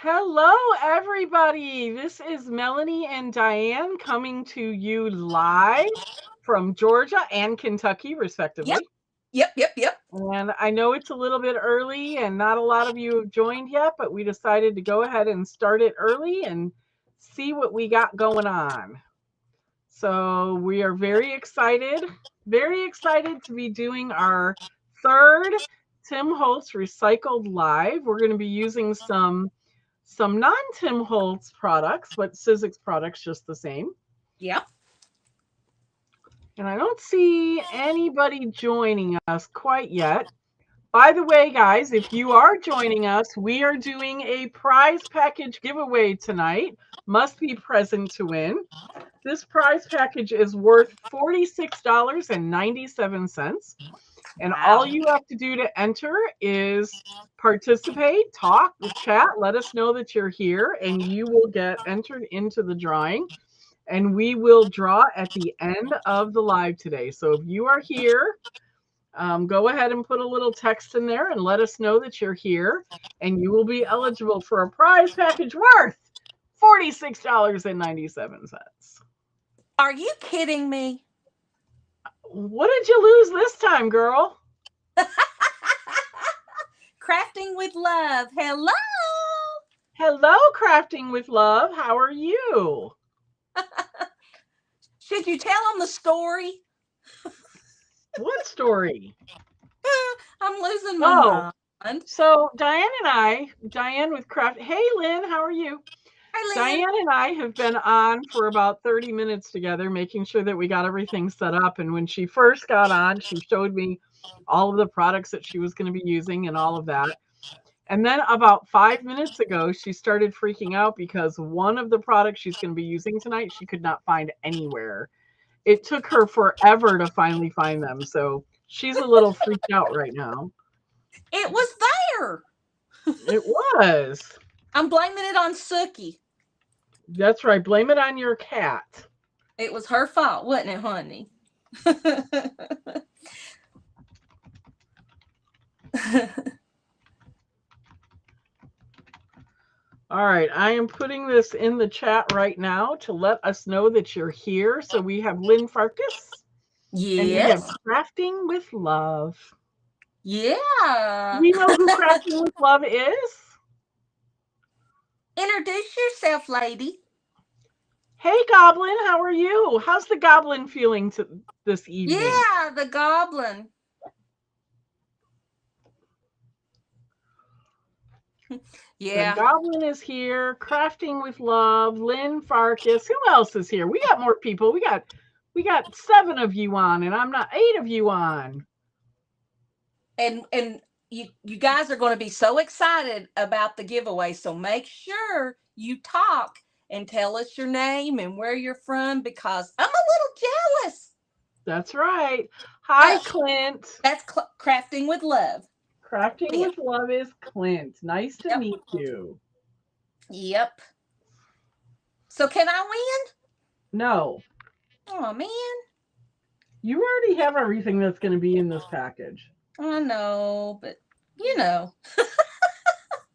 Hello, everybody. This is Melanie and Diane coming to you live from Georgia and Kentucky, Yep, respectively. yep. And I know it's a little bit early and not a lot of you have joined yet, but we decided to go ahead and start it early and see what we got going on. So we are very excited to be doing our third Tim Holtz Recycled Live. We're going to be using some non-Tim Holtz products, but Sizzix products just the same. Yep. And I don't see anybody joining us quite yet. By the way, guys, if you are joining us, we are doing a prize package giveaway tonight. Must be present to win. This prize package is worth $46.97. And all you have to do to enter is participate, talk, chat, let us know that you're here, and you will get entered into the drawing. And we will draw at the end of the live today. So if you are here, go ahead and put a little text in there and let us know that you're here, and you will be eligible for a prize package worth $46.97. Are you kidding me? What did you lose this time, girl? Crafting with love. Hello. Hello, Crafting with Love. How are you? Should you tell them the story? What story? I'm losing my Oh, mind. so Diane with Craft. Hey, Lynn, how are you? Hey, Lynn. Diane and I have been on for about 30 minutes together, making sure that we got everything set up. And when she first got on, she showed me all of the products that she was going to be using and all of that. And then about 5 minutes ago, she started freaking out because one of the products she's going to be using tonight, she could not find anywhere. It took her forever to finally find them. So she's a little freaked out right now. It was there. It was. I'm blaming it on Sookie. That's right. Blame it on your cat. It was her fault, wasn't it, honey? All right, I am putting this in the chat right now to let us know that you're here. So we have Lynn Farkas and we have Yes. Crafting with Love. Yeah. Do you know who Crafting with Love is? Introduce yourself, lady. Hey, Goblin, how are you? How's the Goblin feeling this evening? Yeah, the goblin. The Yeah. Goblin is here. Crafting with Love, Lynn Farkas. Who else is here? We got more people. We got 7 of you on, and I'm not 8 of you on. And you guys are going to be so excited about the giveaway, so make sure you talk and tell us your name and where you're from, because I'm a little jealous. That's right. Hi, uh, Clint. that's Crafting with Love. Crafting Yeah. with Love is Clint. Nice to Yep. meet you. Yep. So can I No, win? Oh man. you already have everything that's going to be in this package. I know, but you know.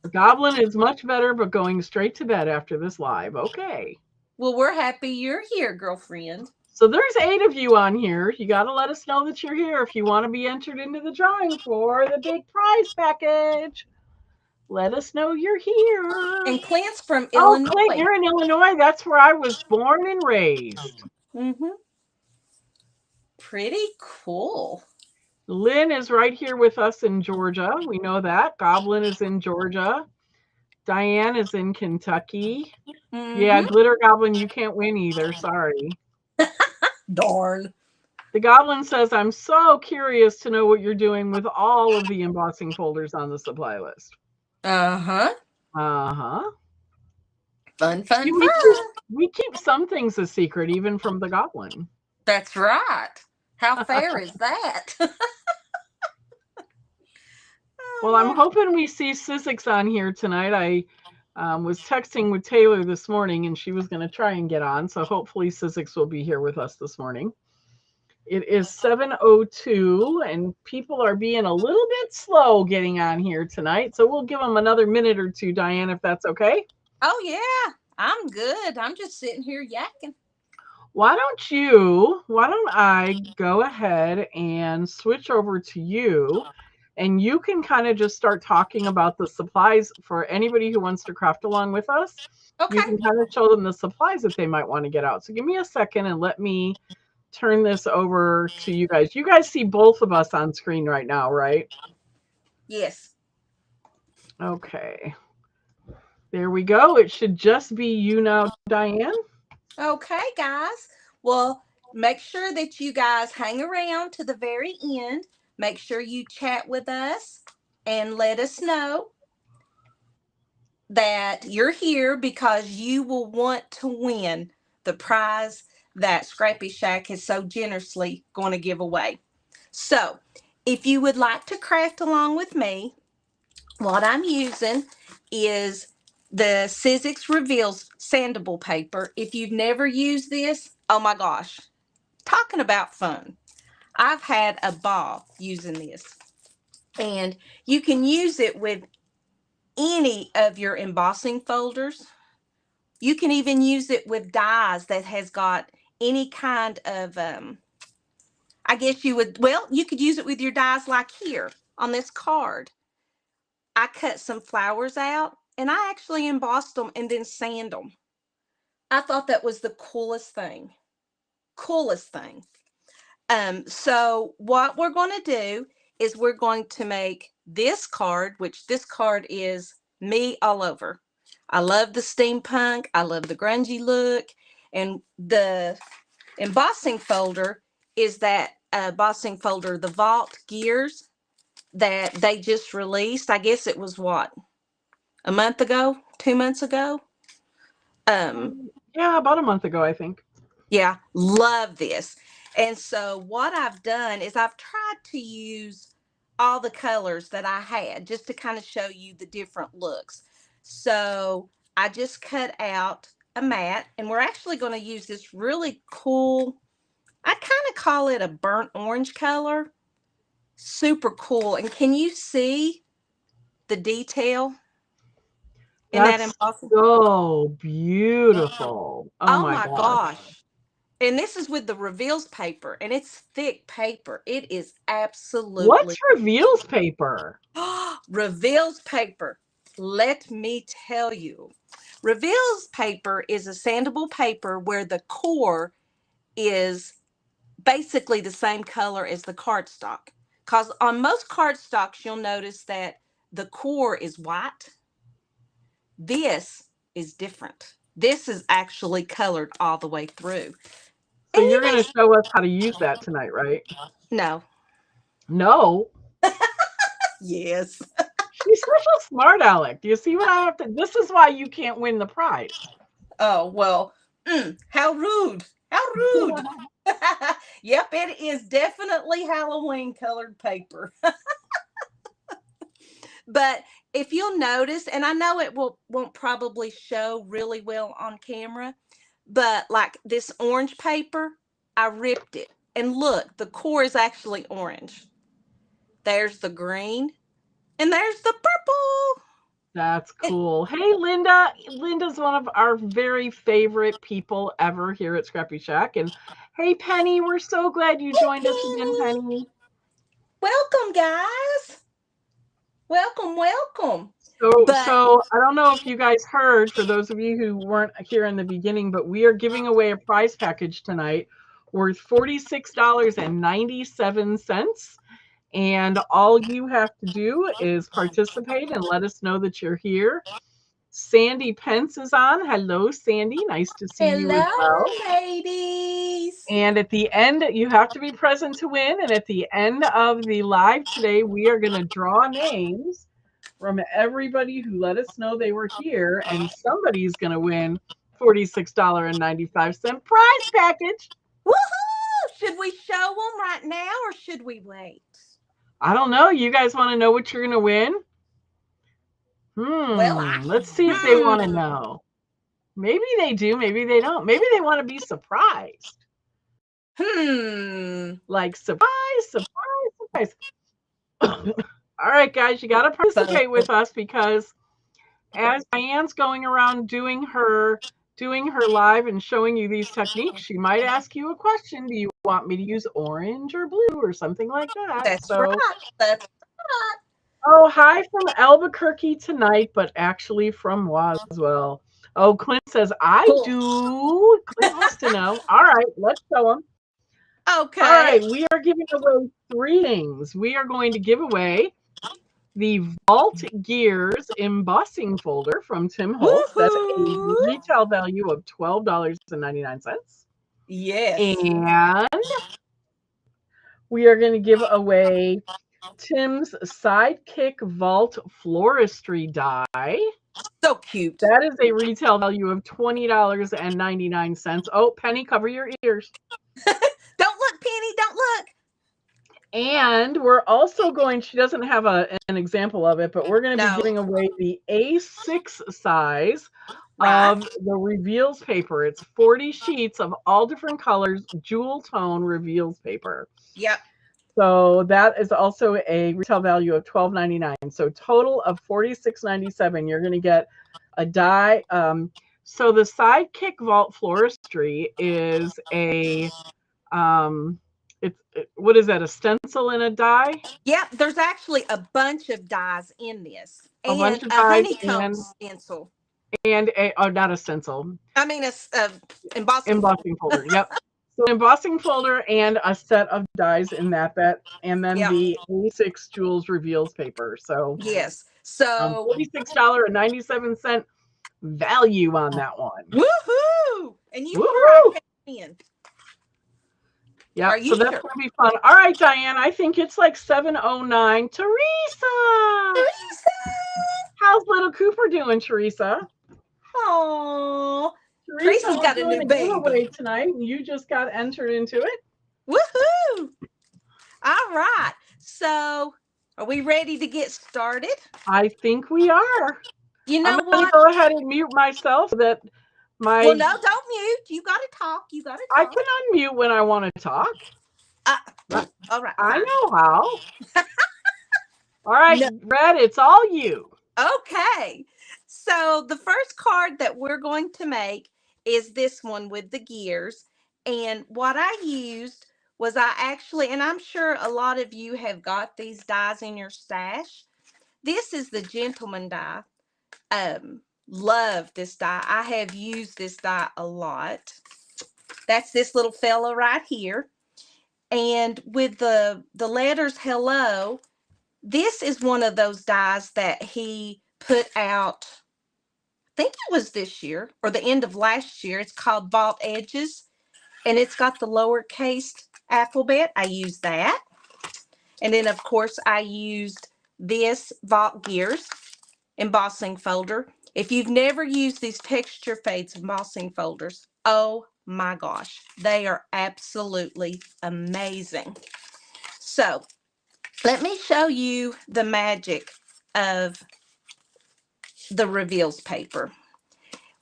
The Goblin is much better, but going straight to bed after this live. Okay. Well, we're happy you're here, girlfriend. So there's 8 of you on here. You got to let us know that you're here if you want to be entered into the drawing for the big prize package. Let us know you're here. And Clint's from Oh, Clint, Illinois. you're in Illinois. That's where I was born and raised. Mm-hmm. Pretty cool. Lynn is right here with us in Georgia. We know that. Goblin is in Georgia. Diane is in Kentucky. Yeah, Mm-hmm. Glitter Goblin, you can't win either. Sorry. Darn. The Goblin says, I'm so curious to know what you're doing with all of the embossing folders on the supply list. Uh-huh. Uh-huh. Fun, See, fun, we keep some things a secret, even from the Goblin. That's right. How fair is that? Well, I'm hoping we see Sizzix on here tonight. I was texting with Taylor this morning, and she was going to try and get on. So hopefully Sizzix will be here with us this morning. It is 7:02 and people are being a little bit slow getting on here tonight. So we'll give them another minute or two, Diane, if that's okay. Oh, yeah. I'm good. I'm just sitting here yakking. Why don't I go ahead and switch over to you, and you can kind of just start talking about the supplies for anybody who wants to craft along with us. You Okay. can kind of show them the supplies that they might want to get out. So give me a second and let me turn this over to you guys. You guys see both of us on screen right now, right? Yes. Okay. There we go. It should just be you now, Diane. Okay, guys. Well, make sure that you guys hang around to the very end. Make sure you chat with us and let us know that you're here because you will want to win the prize that Scrappy Shack is so generously going to give away. So, if you would like to craft along with me, what I'm using is the Sizzix Reveals sandable paper. If you've never used this, oh my gosh, talking about fun. I've had a ball using this. And you can use it with any of your embossing folders. You can even use it with dies that has got any kind of, I guess you would, well, you could use it with your dies like here on this card. I cut some flowers out and I actually embossed them and then sand them. I thought that was the coolest thing. Coolest thing. So what we're going to do is we're going to make this card, which this card is me all over. I love the steampunk. I love the grungy look. And the embossing folder is that embossing folder, the Vault Gears that they just released. I guess it was what, a month ago, 2 months ago. Yeah, about a month ago, I think. Yeah, love this. And so what I've done is I've tried to use all the colors that I had just to kind of show you the different looks. So I just cut out a mat, and we're actually going to use this really cool, I kind of call it a burnt orange color. Super cool. And can you see the detail in that That's embossing? so beautiful. Oh Oh my my gosh. gosh. And this is with the Reveals paper, and it's thick paper. It is absolutely What's Reveals paper? Reveals paper. Let me tell you. Reveals paper is a sandable paper where the core is basically the same color as the cardstock. Because on most cardstocks, you'll notice that the core is white. This is different. This is actually colored all the way through. So you're going to show us how to use that tonight, right? No. No. Yes. She's such a smart aleck. Do you see what I have to? This is why you can't win the prize. Oh, well, how rude. How rude. Yep, it is definitely Halloween colored paper. But if you'll notice, and I know it won't probably show really well on camera, but like this orange paper, I ripped it. And look, the core is actually orange. There's the green, and there's the purple. That's cool. Hey, Linda. Linda's one of our very favorite people ever here at Scrappy Shack. And hey, Penny, we're so glad you joined us again, Penny. Welcome, guys. Welcome, welcome. So I don't know if you guys heard, for those of you who weren't here in the beginning, but we are giving away a prize package tonight worth $46.97. And all you have to do is participate and let us know that you're here. Sandy Pence is on. Hello, Sandy. Nice to see you as well. Hello, ladies. And at the end, you have to be present to win. And at the end of the live today, we are going to draw names from everybody who let us know they were here. And somebody's going to win $46.95 prize package. Woohoo! Should we show them right now or should we wait? I don't know. You guys want to know what you're going to win? Well, Let's see if they want to know. Maybe they do. Maybe they don't. Maybe they want to be surprised. Like surprise, surprise, surprise. All right, guys, you got to participate with us because as Diane's going around doing her live and showing you these techniques, she might ask you a question. Do you want me to use orange or blue or something like that? That's right. That's right. Oh, hi from Albuquerque tonight, but actually from Roswell. Oh, Clint says, I Cool. do. Clint wants to know. All right, let's show him. Okay. All right, we are giving away 3 things. We are going to give away the Vault Gears embossing folder from Tim Holtz. That's a retail value of $12.99. Yes. And we are going to give away Tim's Sidekick Vault Floristry die. So cute. That is a retail value of $20.99. Oh, Penny, cover your ears. Don't look, Penny, don't look. And we're also going, she doesn't have an example of it, but we're going to be giving away the A6 size of the Reveals paper. It's 40 sheets of all different colors, jewel tone Reveals paper. Yep. So that is also a retail value of $12.99. So total of $46.97. You're going to get a die. So the Sidekick Vault Floristry is a what is that, a stencil in a die? Yep, there's actually a bunch of dies in this. A bunch of a dies honeycomb stencil. And not a stencil. I mean a embossing folder. Yep. So embossing folder and a set of dies in that and then the A6 Jewels Reveals paper. So yes. So $46.97 value on that one. Woohoo! And you put in. Yeah, so that's going to be fun. All right, Diane, I think it's like 7:09. Teresa! How's little Cooper doing, Teresa? Oh, Teresa's got a new baby tonight, and you just got entered into it. Woohoo! All right, so are we ready to get started? I think we are. You know I'm gonna go ahead and mute myself so that Well, no, don't mute. You got to talk. You got to talk. I can unmute when I want to talk. All right. I know how. All right, Red, it's all you. Okay. So the first card that we're going to make is this one with the gears. And what I used was and I'm sure a lot of you have got these dies in your stash. This is the Gentleman die. Love this die. I have used this die a lot. That's this little fella right here. And with the letters hello, this is one of those dies that he put out, I think it was this year or the end of last year. It's called Vault Edges, and it's got the lowercase alphabet. I used that. And then, of course, I used this Vault Gears embossing folder. If you've never used these Texture Fades embossing folders, oh my gosh, they are absolutely amazing. So let me show you the magic of the Reveals paper.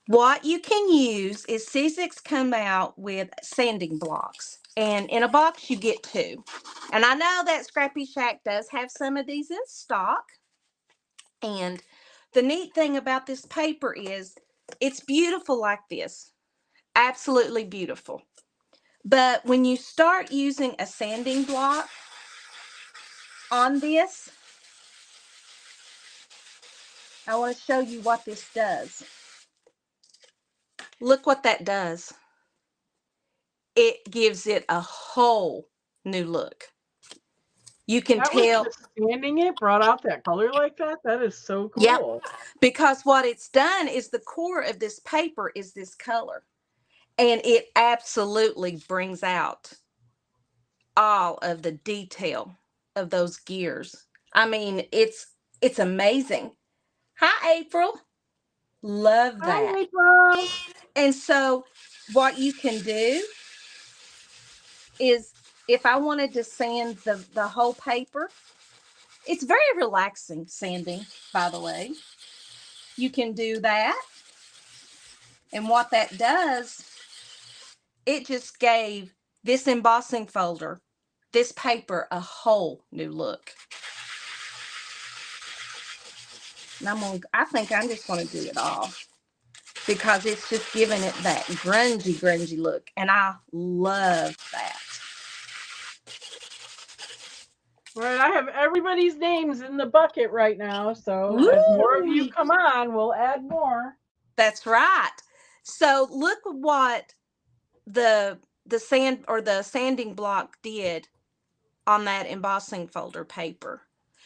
What you can use is Sizzix come out with sanding blocks. And in a box, you get 2. And I know that Scrappy Shack does have some of these in stock. And the neat thing about this paper is it's beautiful like this. Absolutely beautiful. But when you start using a sanding block on this, I want to show you what this does. Look what that does. It gives it a whole new look. You can tell. Sanding it brought out that color like that. That is so cool. Yeah, because what it's done is the core of this paper is this color. And it absolutely brings out all of the detail of those gears. I mean, it's amazing. Hi, April. Love that. Hi, April. And so what you can do is, if I wanted to sand the whole paper, it's very relaxing sanding, by the way. You can do that. And what that does, it just gave this embossing folder, this paper, a whole new look. And I think I'm just going to do it all because it's just giving it that grungy look. And I love that. All right, I have everybody's names in the bucket right now. So Woo! as more of you come on, we'll add more. That's right. So look what the sand or the sanding block did on that embossing folder paper.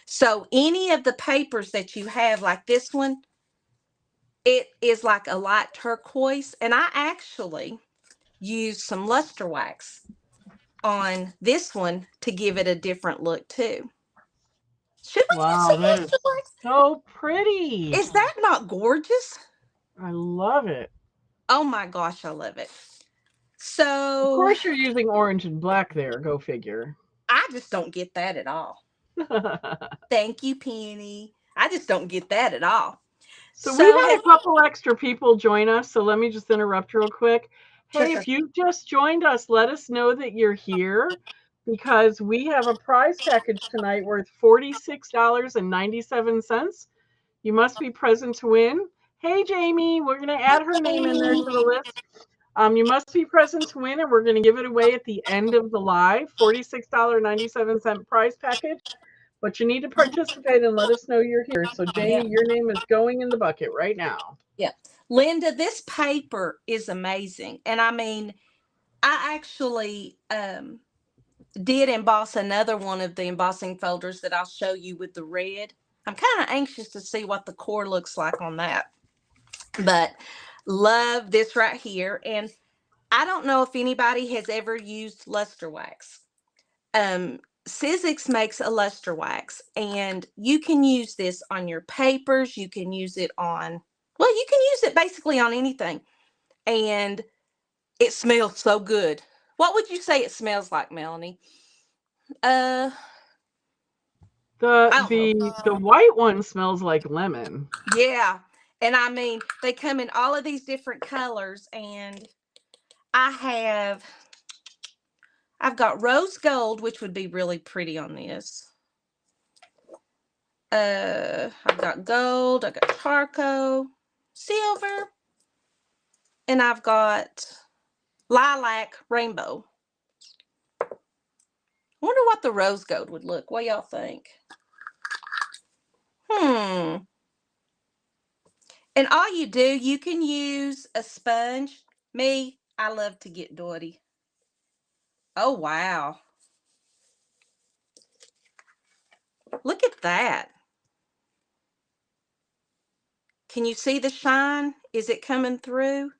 So any of the papers that you have, like this one, it is like a light turquoise. And I actually used some luster wax on this one to give it a different look too. Should we use some that luster is wax? so pretty. Is that not gorgeous? I love it. Oh my gosh, I love it. So Of course you're using orange and black there, go figure. I just don't get that at all. Thank you, Penny. I just don't get that at all. So we've had a couple extra people join us, so let me just interrupt real quick. Hey, Sure. if you just joined us, let us know that you're here because we have a prize package tonight worth $46.97. You must be present to win. Hey, Jamie, we're going to add her name in there to the list. You must be present to win, and we're going to give it away at the end of the live. $46.97 prize package. But you need to participate and let us know you're here. So, Jamie, your name is going in the bucket right now. Yeah. Linda, this paper is amazing. And I mean, I actually did emboss another one of the embossing folders that I'll show you with the red. I'm kind of anxious to see what the core looks like on that. But love this right here. And I don't know if anybody has ever used luster wax. Sizzix makes a luster wax, and you can use this on your papers. You can use it on, well, you can use it basically on anything. And it smells so good. What would you say it smells like, Melanie? The white one smells like lemon. Yeah. And I mean, they come in all of these different colors, and I've got rose gold, which would be really pretty on this. I've got gold, I've got charcoal, silver, and I've got lilac rainbow. I wonder what the rose gold would look. What y'all think? And all you do, you can use a sponge. Me, I love to get dirty. Oh, wow. Look at that. Can you see the shine? Is it coming through?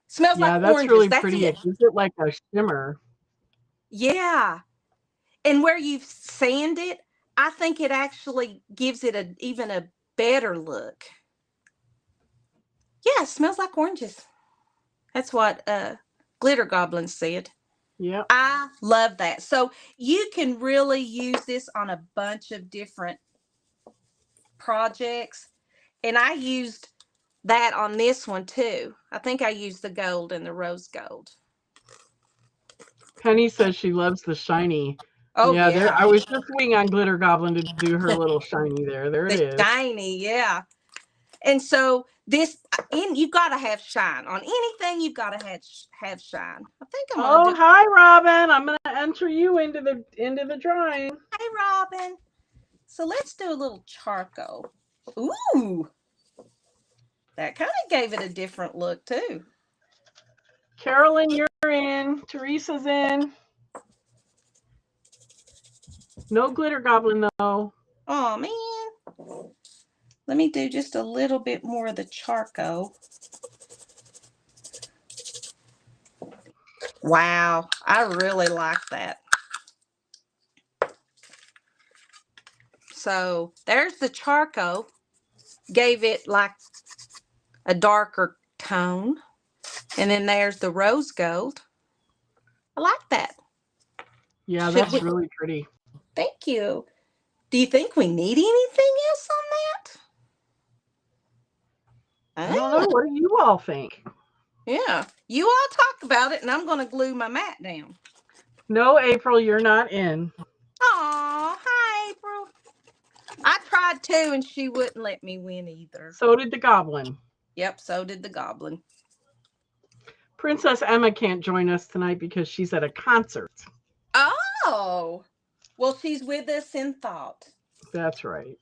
Smells like oranges. Yeah, that's really pretty. It gives it like a shimmer. Yeah. And where you've sanded it, I think it actually gives it even a better look. Yeah, it smells like oranges. That's what Glitter Goblin said. Yeah. I love that. So you can really use this on a bunch of different projects. And I used that on this one too. I think I used the gold and the rose gold. Penny says she loves the shiny. Oh, yeah. I was just waiting on Glitter Goblin to do her little shiny there. There it is. Shiny, yeah. And so this, you've got to have shine. On anything, you've got to have shine. I think I'm gonna do... hi, Robin. I'm going to enter you into the drawing. Hey, Robin. So let's do a little charcoal. Ooh. That kind of gave it a different look, too. Carolyn, you're in. Teresa's in. No Glitter Goblin, though. Oh, man. Let me do just a little bit more of the charcoal. Wow. I really like that. So there's the charcoal. Gave it like a darker tone. And then there's the rose gold. I like that. Yeah, that's really pretty. Thank you. Do you think we need anything else on that? I don't know. What do you all think? Yeah. You all talk about it, and I'm going to glue my mat down. No, April, you're not in. Aw, hi, April. I tried to, and she wouldn't let me win either. So did the goblin. Yep, so did the goblin. Princess Emma can't join us tonight because she's at a concert. Oh, well, she's with us in thought. That's right.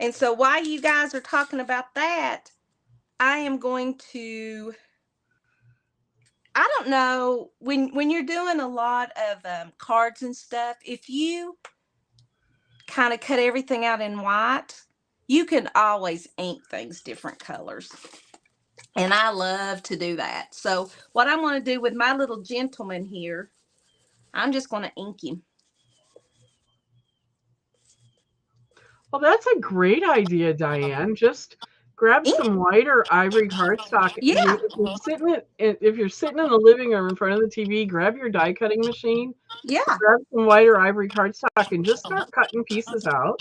And so while you guys are talking about that, I am going to, I don't know, when you're doing a lot of cards and stuff, if you kind of cut everything out in white, you can always ink things different colors. And I love to do that. So what I'm going to do with my little gentleman here, I'm just going to ink him. Well, that's a great idea, Diane. Just grab Ink? some white or ivory cardstock. Yeah. If you're sitting in the living room in front of the TV, grab your die cutting machine, Yeah. grab some white or ivory cardstock, and just start cutting pieces out.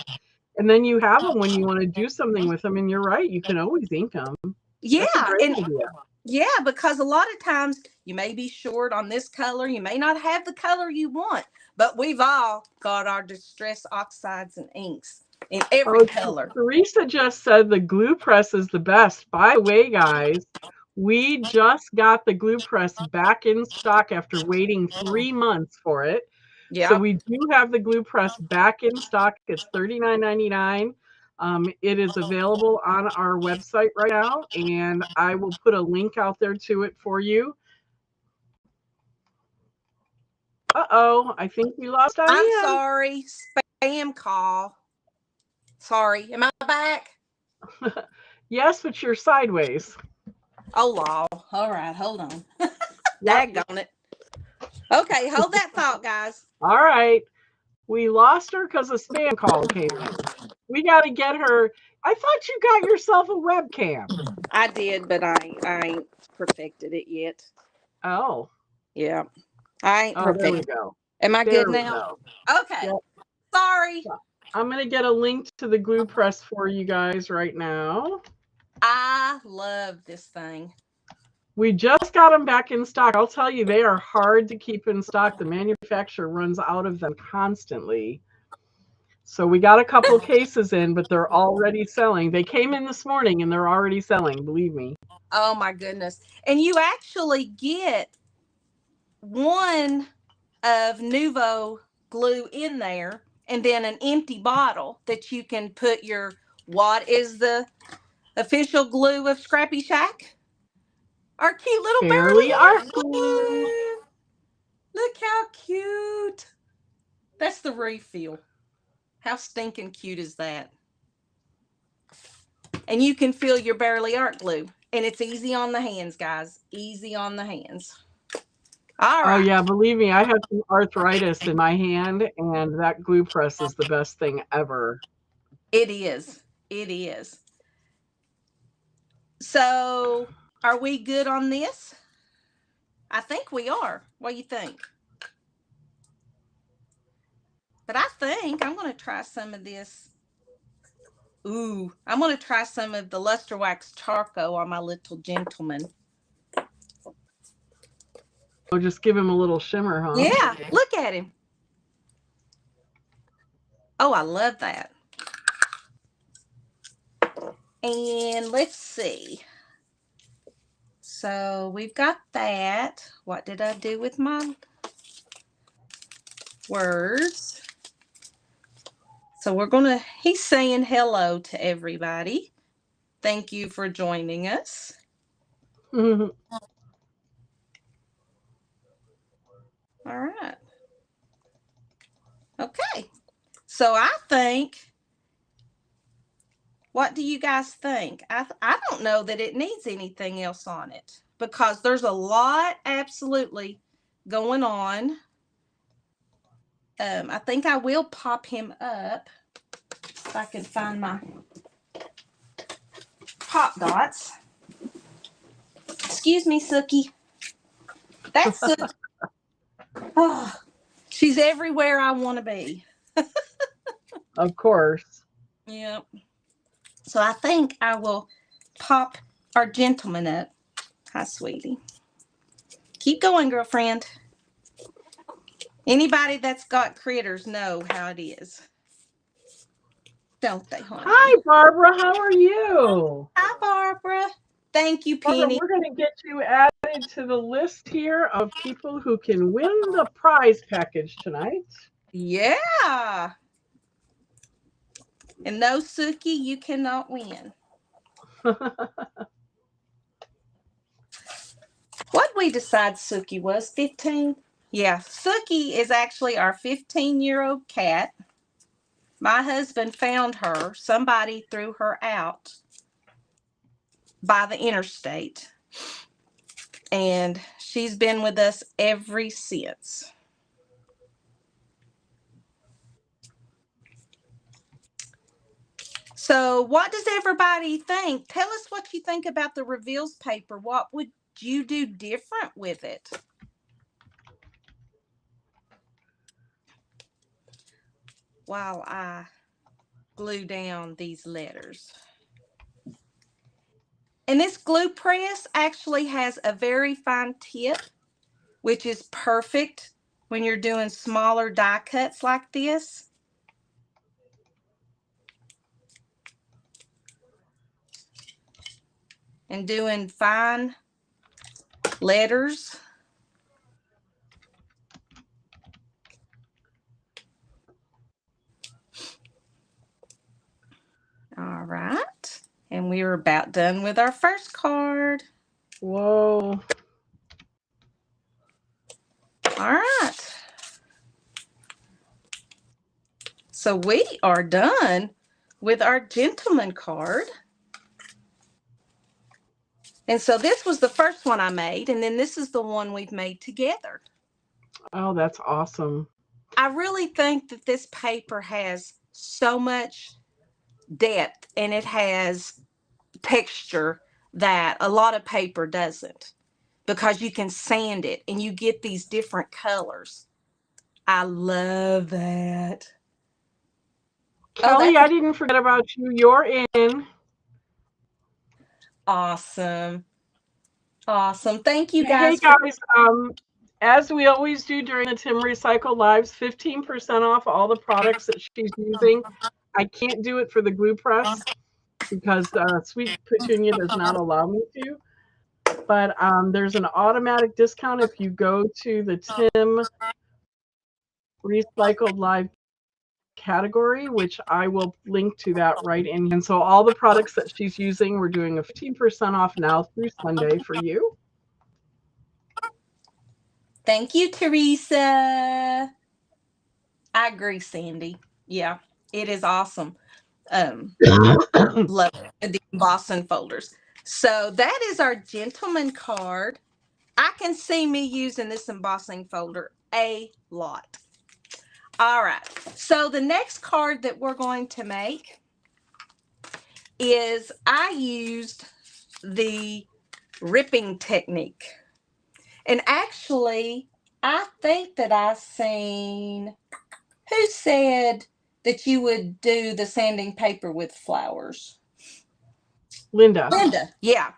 And then you have them when you want to do something with them. And you're right, you can always ink them. Yeah. That's a great idea. Yeah, because a lot of times you may be short on this color. You may not have the color you want, but we've all got our distress oxides and inks in every color. Teresa just said the glue press is the best. By the way, guys, we just got the glue press back in stock after waiting 3 months for it. Yeah. So we do have the glue press back in stock. It's $39.99. It is available on our website right now, and I will put a link out there to it for you. Uh-oh, I think we lost Diane. I'm sorry. Spam call. Sorry. Am I back? Yes, but you're sideways. Oh, law. All right. Hold on. Daggone it. Okay. Hold that thought, guys. All right. We lost her because a spam call came in. We got to get her. I thought you got yourself a webcam. I did, but I ain't perfected it yet. Oh. Yeah. I ain't perfected. There we go. Am I good now? Okay. Yep. Sorry. I'm going to get a link to the glue press for you guys right now. I love this thing. We just got them back in stock. I'll tell you, they are hard to keep in stock. The manufacturer runs out of them constantly. So we got a couple cases in, but they're already selling. They came in this morning and they're already selling, believe me. Oh my goodness. And you actually get one of Nuvo glue in there and then an empty bottle that you can put your, what is the official glue of Scrappy Shack? Our cute little Bearly Art glue. Look how cute. That's the refill. How stinking cute is that? And you can fill your Bearly Art glue. And it's easy on the hands, guys. Easy on the hands. All right. Oh, yeah. Believe me, I have some arthritis in my hand, and that glue press is the best thing ever. It is. It is. So, are we good on this? I think we are. What do you think? But I think I'm going to try some of this. Ooh, I'm going to try some of the Luster Wax Charcoal on my little gentleman. We'll just give him a little shimmer, huh? Yeah, look at him. Oh, I love that. And let's see. So we've got that. What did I do with my words? So we're going to, he's saying hello to everybody. Thank you for joining us. Mm-hmm. All right. Okay. So I think, what do you guys think? I don't know that it needs anything else on it because there's a lot absolutely going on. I think I will pop him up if I can find my pop dots. Excuse me, Sookie. That's Sookie. Oh, she's everywhere I want to be. Of course. Yep. So I think I will pop our gentleman up. Hi, sweetie. Keep going, girlfriend. Anybody that's got critters know how it is. Don't they, honey? Hi, Barbara. How are you? Hi, Barbara. Thank you, Barbara, Penny. we're going to get you added to the list here of people who can win the prize package tonight. Yeah. And no, Suki, you cannot win. What we decide Suki was 15? Yeah, Suki is actually our 15-year-old cat. My husband found her. Somebody threw her out by the interstate. And she's been with us ever since. So what does everybody think? Tell us what you think about the reveals paper. What would you do different with it? While I glue down these letters. And this glue press actually has a very fine tip, which is perfect when you're doing smaller die cuts like this. And doing fine letters. All right. And we are about done with our first card. Whoa. All right. So we are done with our gentleman card. And so this was the first one I made, and then this is the one we've made together. Oh, that's awesome. I really think that this paper has so much depth and it has texture that a lot of paper doesn't, because you can sand it and you get these different colors. I love that. Kelly, I didn't forget about you. You're in. Awesome. Awesome. Thank you, guys. Hey, guys. As we always do during the Tim Recycle Lives, 15% off all the products that she's using. I can't do it for the glue press because Sweet Petunia does not allow me to. But there's an automatic discount if you go to the Tim Recycled Live category, which I will link to that right in. And so all the products that she's using, we're doing a 15% off now through Sunday for you. Thank you, Teresa. I agree, Sandy. Yeah, it is awesome. Love the embossing folders. So that is our gentleman card. I can see me using this embossing folder a lot. All right. So the next card that we're going to make is, I used the ripping technique. And actually, I think that I seen, who said that you would do the sanding paper with flowers? Linda. Yeah.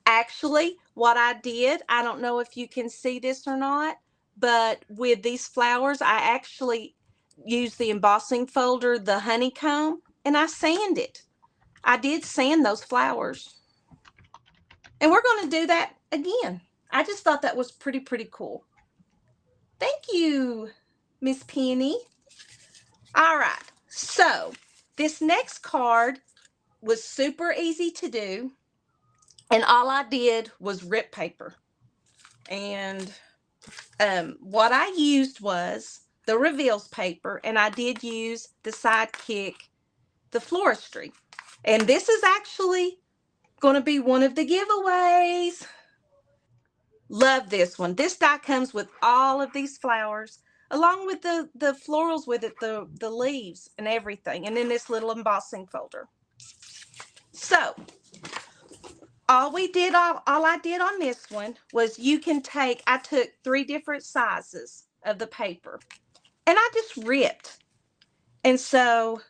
Actually, what I did, I don't know if you can see this or not, but with these flowers, I actually used the embossing folder, the honeycomb, and I sand it. I did sand those flowers. And we're going to do that again. I just thought that was pretty cool. Thank you, Miss Penny. All right. So this next card was super easy to do. And all I did was rip paper. And what I used was the reveals paper. And I did use the Sidekick, the floristry. And this is actually going to be one of the giveaways. Love this one. This die comes with all of these flowers, along with the florals with it, the leaves and everything. And then this little embossing folder. So all I did on this one was, you can take, I took 3 different sizes of the paper and I just ripped. And so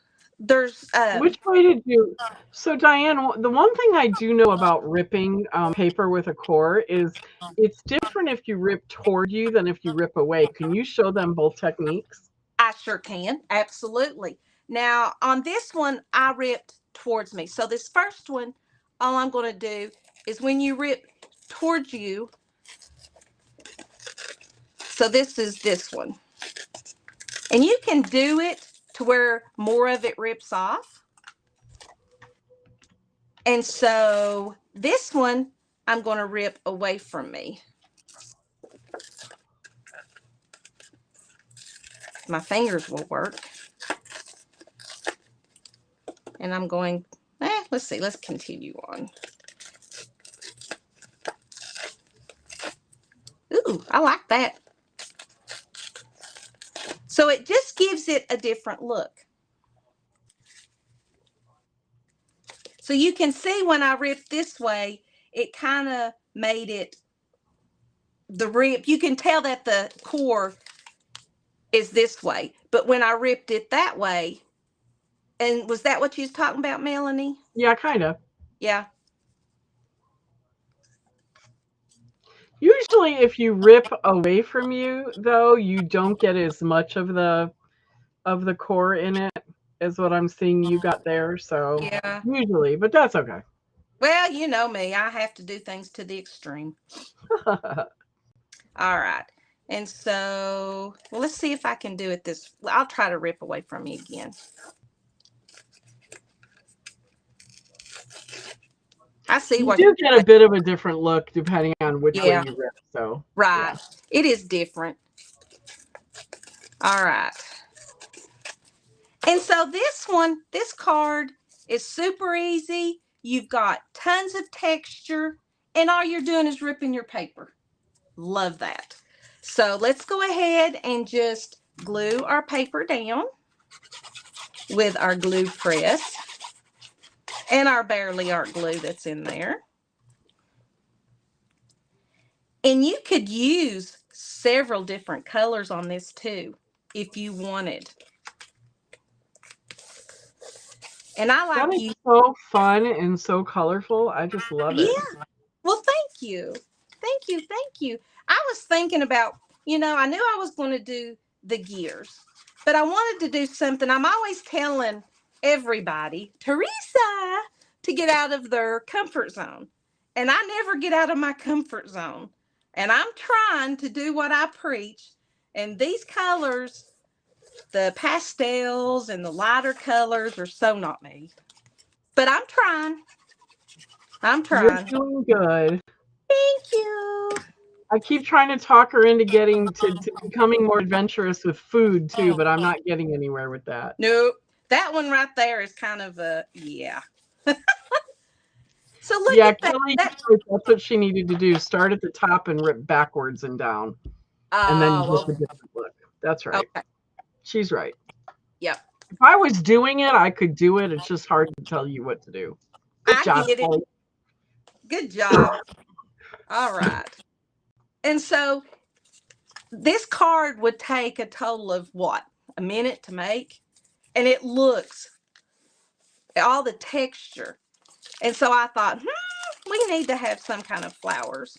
there's Which way did you? So Diane, the one thing I do know about ripping paper with a core is it's different if you rip toward you than if you rip away. Can you show them both techniques? I sure can. Absolutely. Now, on this one, I ripped towards me. So this first one, all I'm going to do is when you rip towards you, so this is this one. And you can do it to where more of it rips off. And so this one, I'm going to rip away from me. My fingers will work. And I'm going, let's see, let's continue on. Ooh, I like that. So it just gives it a different look. So you can see when I ripped this way, it kind of made it, the rip, you can tell that the core is this way. But when I ripped it that way, and was that what you was talking about, Melanie? Yeah, kind of. Yeah. Usually if you rip away from you, though, you don't get as much of the core in it as what I'm seeing you got there. So Yeah. usually, but that's okay. Well, you know me, I have to do things to the extreme. All right. And so, well, let's see if I can do it this. I'll try to rip away from you again. I see you what do get a bit of a different look depending on which way Yeah. you rip. So Right. yeah. It is different. All right. And so this one, this card is super easy. You've got tons of texture, and all you're doing is ripping your paper. Love that. So let's go ahead and just glue our paper down with our glue press and our Bearly Art glue that's in there. And you could use several different colors on this too, if you wanted. And I like that is so fun and so colorful. I just love it. Yeah. Well, thank you. Thank you. Thank you. I was thinking about, I knew I was going to do the gears, but I wanted to do something. I'm always telling everybody, Teresa, to get out of their comfort zone. And I never get out of my comfort zone. And I'm trying to do what I preach. And these colors, the pastels and the lighter colors, are so not me. But I'm trying. I'm trying. You're doing good. Thank you. I keep trying to talk her into getting to becoming more adventurous with food too, but I'm not getting anywhere with that. Nope. That one right there is kind of a, yeah. So look Yeah, at that. Kelly, that's what she needed to do. Start at the top and rip backwards and down. And then you get the different look. That's right. Okay. She's right. Yep. If I was doing it, I could do it. It's just hard to tell you what to do. Good job, get it. Kelly. Good job. All right. And so this card would take a total of what? A minute to make? And it looks, all the texture. And so I thought, we need to have some kind of flowers.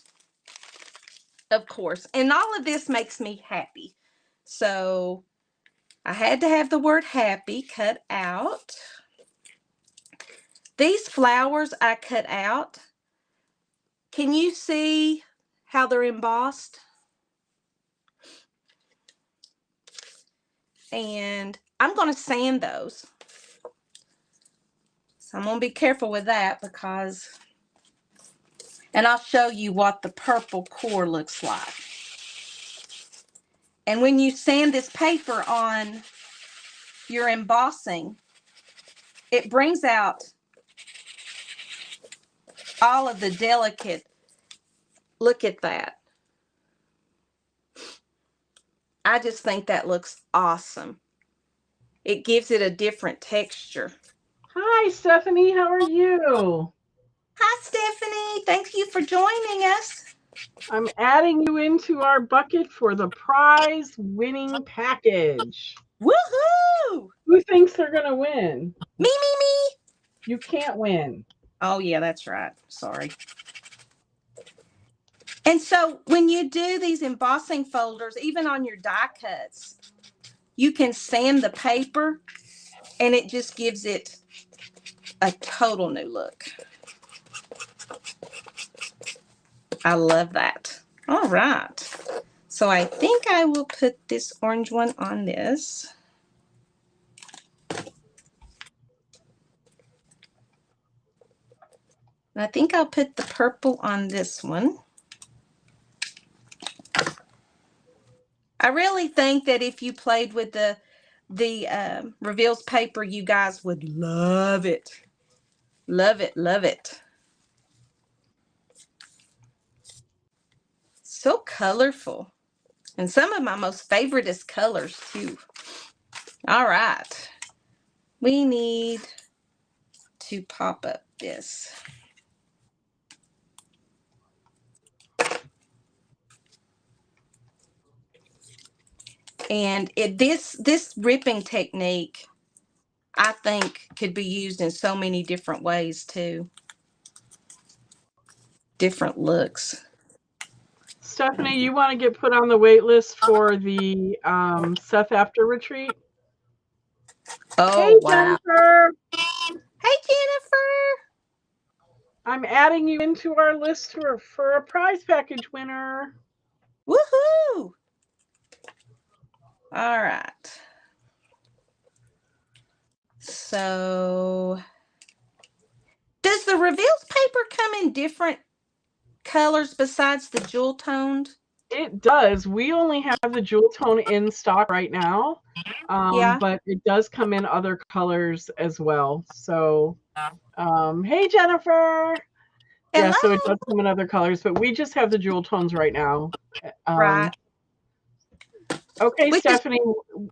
Of course. And all of this makes me happy. So I had to have the word happy cut out. These flowers I cut out. Can you see how they're embossed? And I'm going to sand those. So I'm going to be careful with that because, and I'll show you what the purple core looks like. And when you sand this paper on your embossing, it brings out all of the delicate, look at that. I just think that looks awesome. It gives it a different texture. Hi, Stephanie. How are you? Hi, Stephanie. Thank you for joining us. I'm adding you into our bucket for the prize winning package. Woohoo! Who thinks thinks they're going to win? Me. You can't win. Oh, yeah, that's right. Sorry. And so when you do these embossing folders, even on your die cuts, you can sand the paper and it just gives it a total new look. I love that. All right. So I think I will put this orange one on this. And I think I'll put the purple on this one. I really think that if you played with the reveals paper, you guys would love it. Love it, love it. So colorful. And some of my most favoriteest colors too. All right. We need to pop up this. And this ripping technique, I think, could be used in so many different ways too. Different looks. Stephanie, you want to get put on the wait list for the Seth After Retreat? Oh, hey, wow. Jennifer. Hey, Jennifer. I'm adding you into our list for a prize package winner. Woohoo! All right. So, does the reveals paper come in different colors besides the jewel toned? It does. We only have the jewel tone in stock right now. Yeah. But it does come in other colors as well. So, hey, Jennifer. Hello. Yeah, so it does come in other colors, but we just have the jewel tones right now. Right. Okay, Which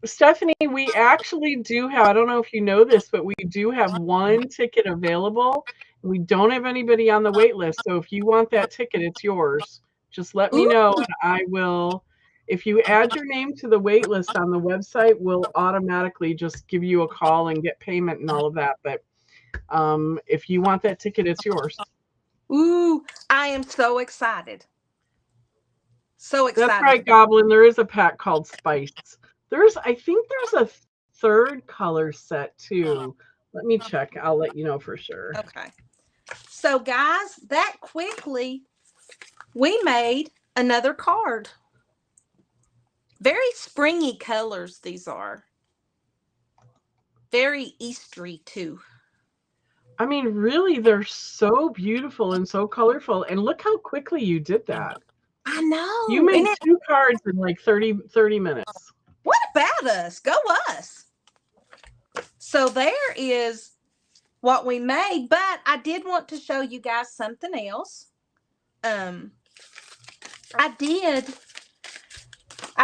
Stephanie, we actually do have, I don't know if you know this, but we do have one ticket available. We don't have anybody on the wait list. So if you want that ticket, it's yours. Just let me know and I will, if you add your name to the wait list on the website, we'll automatically just give you a call and get payment and all of that. But if you want that ticket, it's yours. Ooh, I am so excited. So excited. That's right, Goblin. There is a pack called Spice. I think there's a third color set too. Let me check. I'll let you know for sure. Okay. So guys, that quickly we made another card. Very springy colors these are. Very Eastery too. I mean, really, they're so beautiful and so colorful. And look how quickly you did that. I know. You made 2 cards in like 30 minutes. What about us? Go us. So there is what we made, but I did want to show you guys something else. I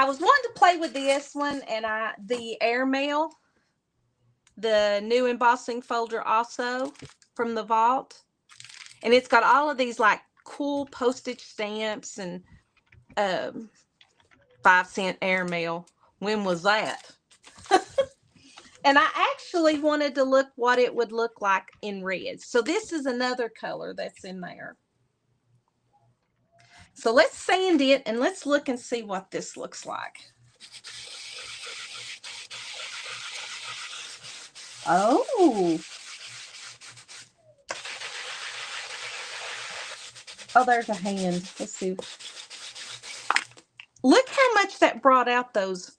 was wanting to play with this one, and the airmail, the new embossing folder also from the vault, and it's got all of these like cool postage stamps and 5-cent airmail. When was that? And I actually wanted to look what it would look like in red. So this is another color that's in there. So let's sand it and let's look and see what this looks like. Oh. Oh, there's a hand. Let's see. Look how much that brought out those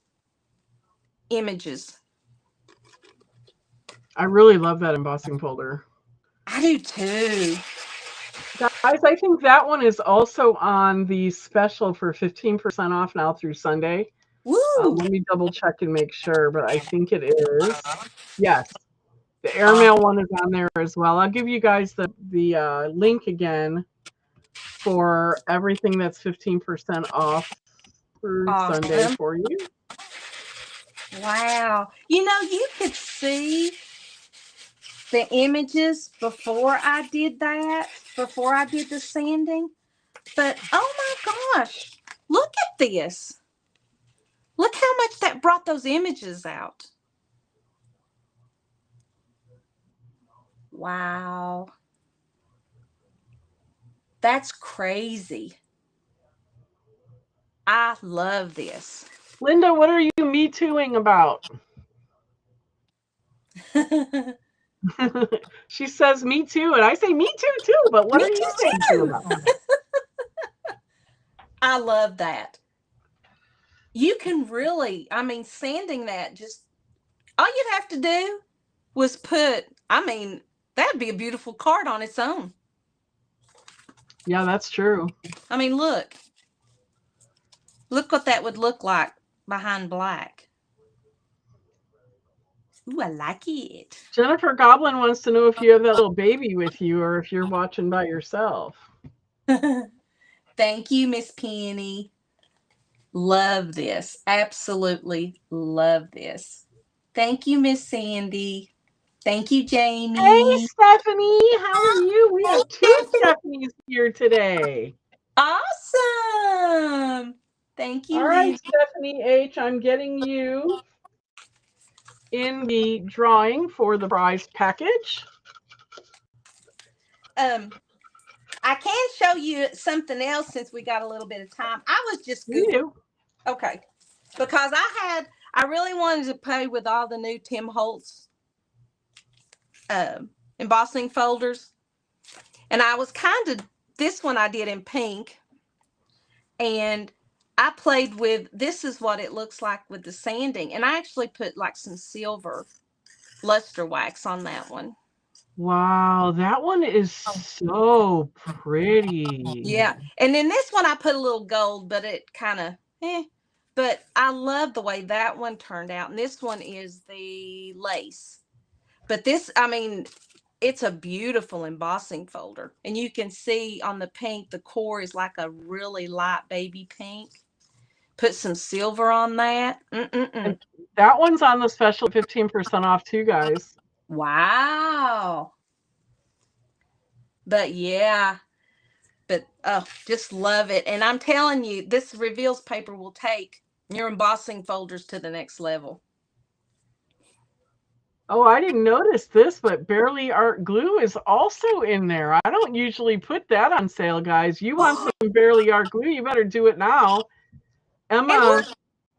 images. I really love that embossing folder. I do too. Guys, I think that one is also on the special for 15% off now through Sunday. Woo! Let me double check and make sure, but I think it is. Yes, the airmail one is on there as well. I'll give you guys the link again for everything that's 15% off through Sunday for you. Wow. You know, you could see the images before I did that, before I did the sanding. But, oh my gosh, look at this. Look how much that brought those images out. Wow. That's crazy. I love this. Linda, what are you Me Tooing about? She says me too, and I say me too, but what Me are you too, saying too about? I love that. You can really, I mean, sanding that, just all you'd have to do was put, I mean, that'd be a beautiful card on its own. Yeah, that's true. I mean, look what that would look like behind black. Ooh, I like it. Jennifer Goblin wants to know if you have that little baby with you or if you're watching by yourself. Thank you, Miss Penny. Love this. Absolutely love this. Thank you, Miss Sandy. Thank you, Jamie. Hey, Stephanie, how are you? We have 2 Stephanies here today. Awesome. Thank you, All right, Lindy. Stephanie H., I'm getting you in the drawing for the prize package. I can show you something else since we got a little bit of time. I was just Googling. Okay. Because I really wanted to play with all the new Tim Holtz embossing folders. And I was this one I did in pink. And I played with, this is what it looks like with the sanding. And I actually put like some silver luster wax on that one. Wow, that one is so pretty. Yeah. And then this one I put a little gold, but it kind of, but I love the way that one turned out. And this one is the lace. But this, I mean, it's a beautiful embossing folder. And you can see on the pink, the core is like a really light baby pink. Put some silver on that. And that one's on the special 15% off too, guys. Wow. But yeah, but just love it. And I'm telling you, this Reveals paper will take your embossing folders to the next level. Oh, I didn't notice this, but Barely Art glue is also in there. I don't usually put that on sale, guys. You want some Barely Art glue, you better do it now. Emma,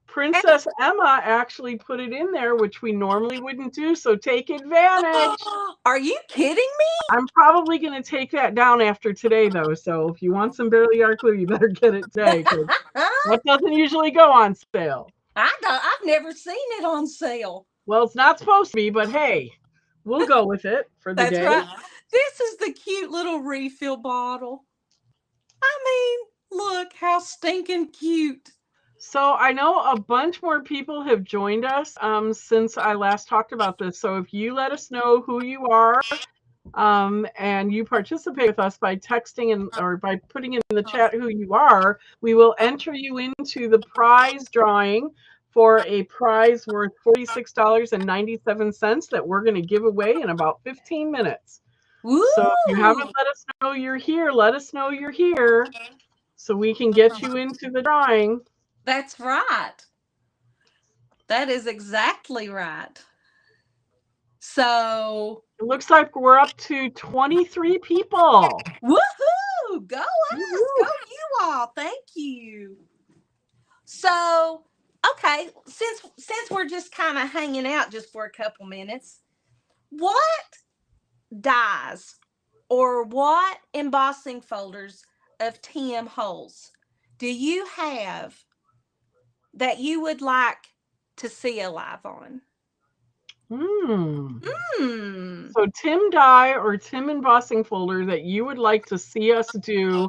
Princess Emma actually put it in there, which we normally wouldn't do, so take advantage. Are you kidding me? I'm probably going to take that down after today, though, so if you want some Barely Art glue, you better get it today, because that doesn't usually go on sale. I've never seen it on sale. Well, it's not supposed to be, but hey, we'll go with it for the day. That's right. This is the cute little refill bottle. I mean, look how stinking cute. So I know a bunch more people have joined us since I last talked about this. So if you let us know who you are and you participate with us by texting or by putting in the chat who you are, we will enter you into the prize drawing for a prize worth $46.97 that we're going to give away in about 15 minutes. Woo! So if you haven't let us know you're here, let us know you're here so we can get you into the drawing. That's right. That is exactly right. So it looks like we're up to 23 people. Woohoo! Go us! Go you all! Thank you. So, okay, since we're just kind of hanging out just for a couple minutes, what dies or what embossing folders of Tim Holtz do you have that you would like to see a live on? So Tim die or Tim embossing folder that you would like to see us do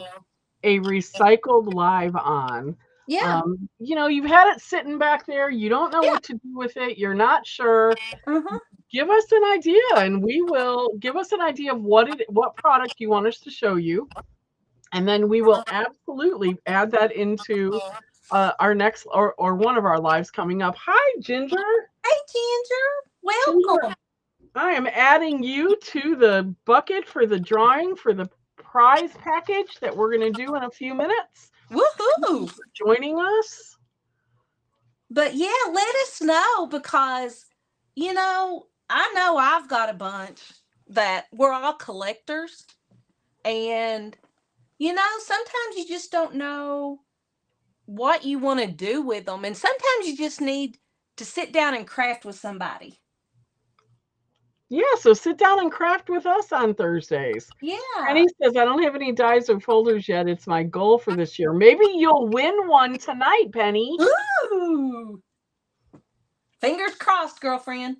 a recycled live on. Yeah. You know, you've had it sitting back there. You don't know what to do with it. You're not sure. Give us an idea, and we will give us an idea of what product you want us to show you, and then we will absolutely add that into our next or one of our lives coming up. Hi, Ginger. Hey, Ginger. Welcome. Ginger, I am adding you to the bucket for the drawing for the prize package that we're going to do in a few minutes. Woohoo! For joining us. But yeah, let us know because, you know I've got a bunch. that we're all collectors, and sometimes you just don't know what you want to do with them, and sometimes you just need to sit down and craft with somebody. Yeah, so sit down and craft with us on Thursdays. Yeah. Penny says, I don't have any dies or folders yet. It's my goal for this year. Maybe you'll win one tonight, Penny. Ooh. Fingers crossed, girlfriend.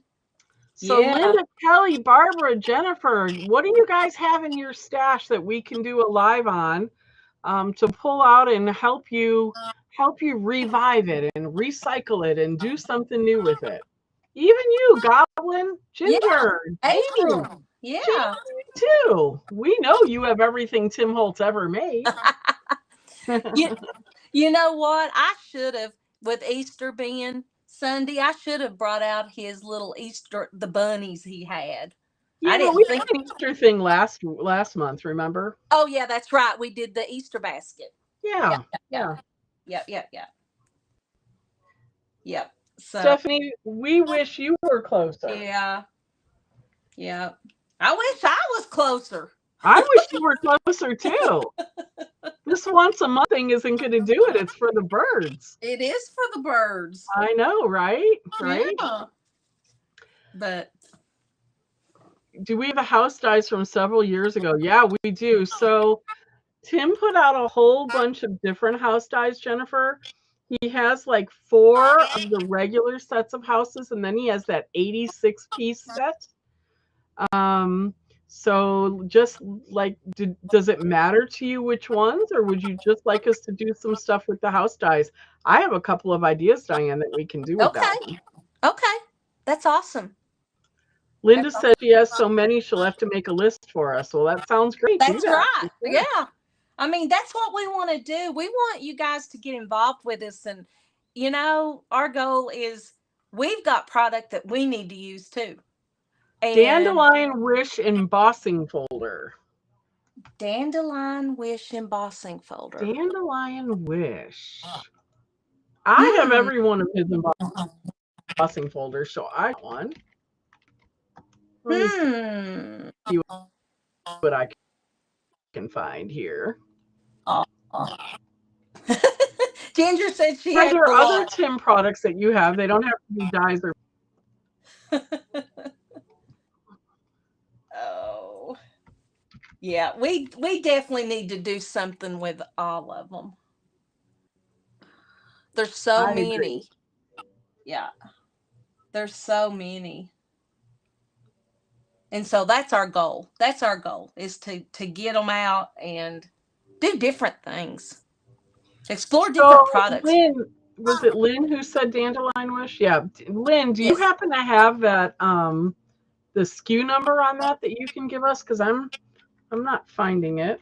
So Linda, Kelly, Barbara, Jennifer, what do you guys have in your stash that we can do a live on to pull out and help you revive it and recycle it and do something new with it? Even you, Goblin, Ginger, April. Yeah. Jamie, too. We know you have everything Tim Holtz ever made. You know what? I should have, with Easter being Sunday, I should have brought out his little the bunnies he had. Yeah, but we did an Easter thing last month, remember? Oh, yeah, that's right. We did the Easter basket. Yeah. Yep. So, Stephanie, we wish you were closer. Yeah. I wish I was closer. I wish you were closer too. This once a month thing isn't going to do it. It's for the birds. It is for the birds. I know, right? Right. Yeah. But do we have a house dies from several years ago? Yeah, we do. So Tim put out a whole bunch of different house dies, Jennifer. He has like 4 of the regular sets of houses, and then he has that 86-piece set. So just like, does it matter to you which ones, or would you just like us to do some stuff with the house dies? I have a couple of ideas, Diane, that we can do with that one. Okay. That's awesome. Linda said she has so many, she'll have to make a list for us. Well, that sounds great. That's right. Yeah. I mean, that's what we want to do. We want you guys to get involved with us. And, our goal is we've got product that we need to use too. And Dandelion Wish embossing folder. Dandelion Wish embossing folder. Dandelion Wish. I have every one of his embossing folders, so I want one. Let me see what I can find here. Ginger said she Are had there other Tim products that you have? They don't have to be dies or. Oh, yeah. We definitely need to do something with all of them. There's so many. Agree. Yeah, there's so many. And so that's our goal. That's our goal, is to get them out and do different things. Explore different products. Lynn, was it Lynn who said Dandelion Wish? Yeah. Lynn, do you happen to have that the SKU number on that you can give us? Because I'm not finding it.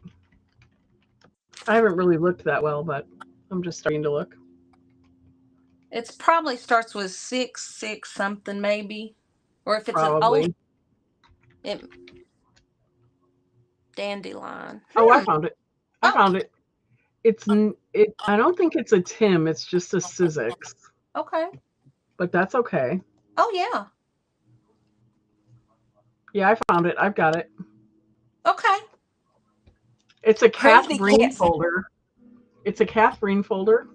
I haven't really looked that well, but I'm just starting to look. It probably starts with 66 something, maybe. Or if it's probably. an old dandelion. Oh, I found it. I found it. I don't think it's a Tim. It's just a Sizzix. Okay. But that's okay. Oh, yeah. Yeah, I found it. I've got it. Okay. It's a Catherine folder. It's a Catherine folder.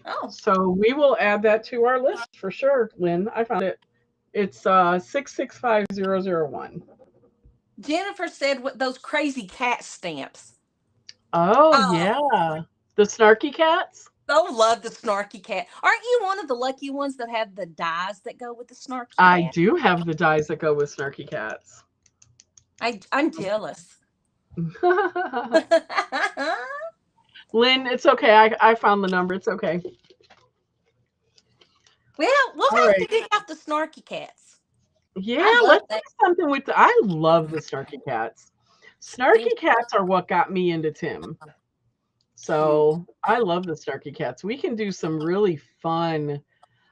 Oh. So we will add that to our list for sure, Lynn. I found it. It's 665001. Jennifer said those crazy cat stamps. Oh, yeah. The Snarky Cats? I love the Snarky Cat. Aren't you one of the lucky ones that have the dies that go with the Snarky Cat? I do have the dies that go with Snarky Cats. I'm jealous. Lynn, it's okay. I found the number. It's okay. Well, we'll have to dig out the Snarky Cats. Yeah, let's do something with I love the Snarky Cats. Snarky Cats are what got me into Tim. So I love the Snarky Cats. We can do some really fun.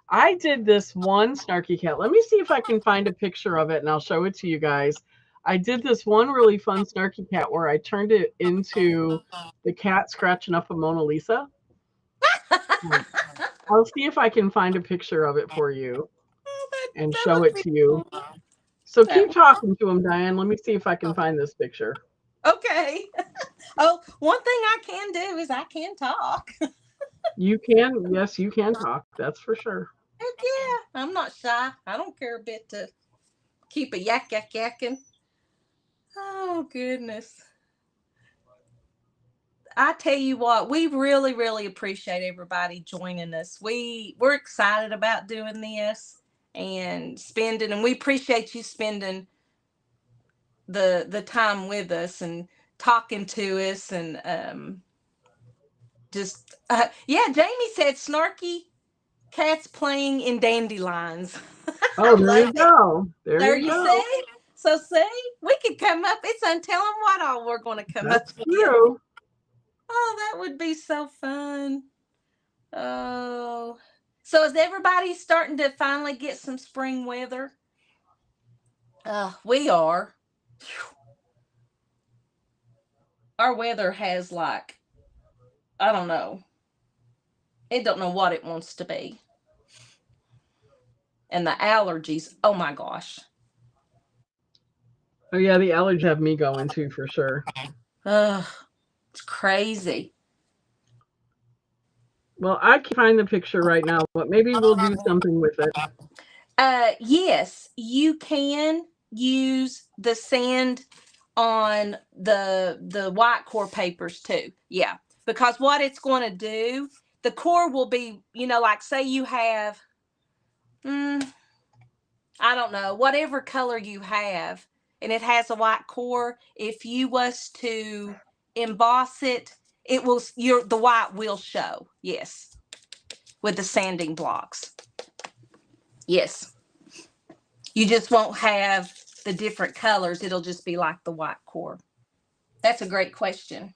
I did this one Snarky Cat. Let me see if I can find a picture of it and I'll show it to you guys. I did this one really fun Snarky Cat where I turned it into the cat scratching up a Mona Lisa. I'll see if I can find a picture of it for you and show it to you. So keep talking to him, Diane. Let me see if I can find this picture. Okay. Oh, one thing I can do is I can talk. You can, yes, you can talk. That's for sure. Heck yeah. I'm not shy. I don't care a bit to keep a yakking. Oh, goodness. I tell you what, we really, really appreciate everybody joining us. We're excited about doing this and we appreciate you spending the time with us and talking to us and just yeah. Jamie said snarky cats playing in dandelions. Oh, I there you love it. go. There you You go. see? So see, we could come up. It's untelling what all we're going to come That's up with. true. Oh, that would be so fun. Oh. So is everybody starting to finally get some spring weather? We are. Whew. Our weather has like, I don't know. It don't know what it wants to be. And the allergies, oh my gosh. Oh yeah, the allergies have me going too for sure. Ugh, it's crazy. Well, I can't find the picture right now, but maybe we'll do something with it. Yes, you can use the sand on the white core papers too. Yeah, because what it's going to do, the core will be, like say you have, I don't know, whatever color you have, and it has a white core. If you was to emboss it, the white will show. Yes, with the sanding blocks. Yes. You just won't have the different colors. It'll just be like the white core. That's a great question.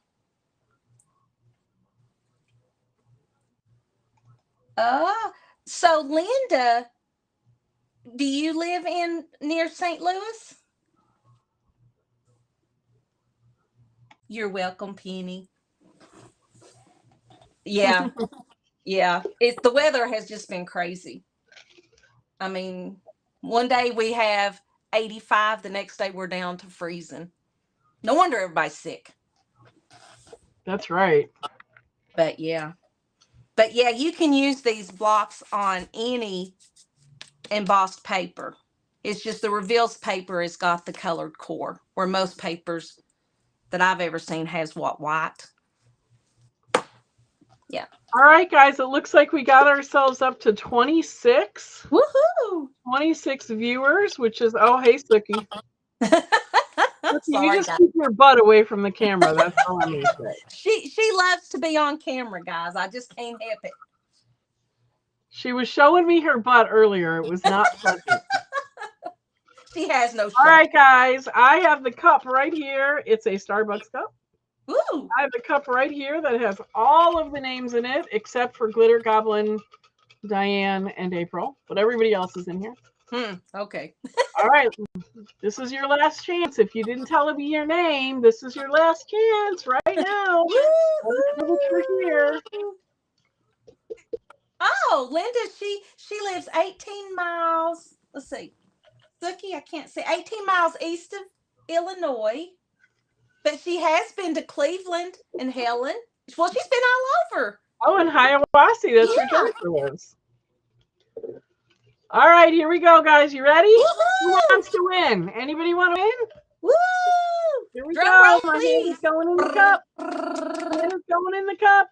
So Linda, do you live near St. Louis? You're welcome, Penny. Yeah. Yeah. The weather has just been crazy. I mean, one day we have 85, the next day we're down to freezing. No wonder everybody's sick. That's right. But yeah. But yeah, you can use these blocks on any embossed paper. It's just the reveals paper has got the colored core, where most papers that I've ever seen has white. Yeah. All right, guys, it looks like we got ourselves up to 26. Woohoo! 26 viewers, which is, oh, hey, Sookie. Sookie, Sorry, you just guys. keep your butt away from the camera. That's all I'm going to say. She loves to be on camera, guys. I just can't help it. She was showing me her butt earlier. It was not pleasant. She has no shame. All right, guys, I have the cup right here. It's a Starbucks cup. Ooh. I have a cup right here that has all of the names in it, except for Glitter Goblin, Diane, and April. But everybody else is in here. Okay. All right. This is your last chance. If you didn't tell me your name, this is your last chance right now. Here. Oh, Linda, she lives 18 miles. Let's see. Sookie, I can't see. 18 miles east of Illinois. But she has been to Cleveland and Helen. Well, she's been all over. Oh, and Hiawassee. That's where Jennifer lives. All right, here we go, guys. You ready? Woo-hoo! Who wants to win? Anybody want to win? Woo! Here we Drum go. roll, My please. hand is going in the cup. Hand is going in the cup.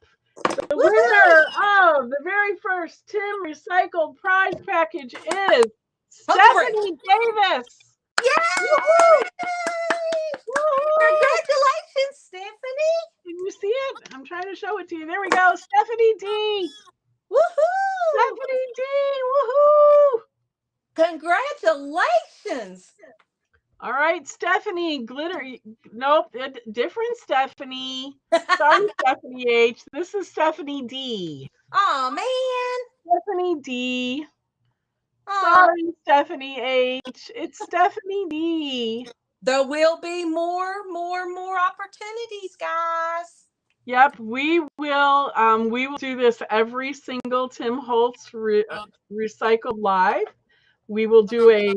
The winner of the very first Tim Recycled prize package is Stephanie Davis. Yay! Congratulations, Stephanie. Can you see it? I'm trying to show it to you. There we go. Stephanie D. Woohoo! Stephanie D. Woohoo! Congratulations. All right, Stephanie Glitter. Nope, different Stephanie. Sorry, Stephanie H. This is Stephanie D. Oh, man. Stephanie D. Aww. Sorry, Stephanie H. It's Stephanie D. There will be more opportunities, guys. Yep, we will. We will do this every single Tim Holtz Recycled Live. we will do a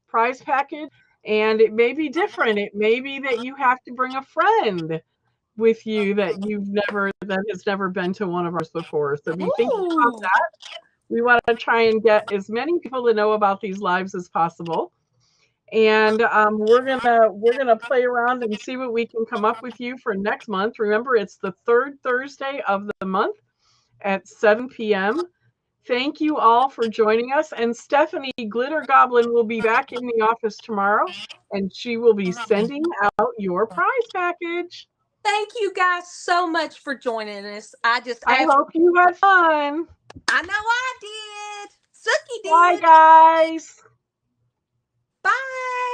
prize package, and it may be different. It may be that you have to bring a friend with you that has never been to one of ours before. So be thinking about Ooh. that. We want to try and get as many people to know about these lives as possible. And we're gonna play around and see what we can come up with you for next month. Remember, it's the third Thursday of the month at 7 p.m. Thank you all for joining us. And Stephanie Glitter Goblin will be back in the office tomorrow, and she will be sending out your prize package. Thank you guys so much for joining us. I hope you had fun. I know I did. Suki did. Bye, guys. Bye.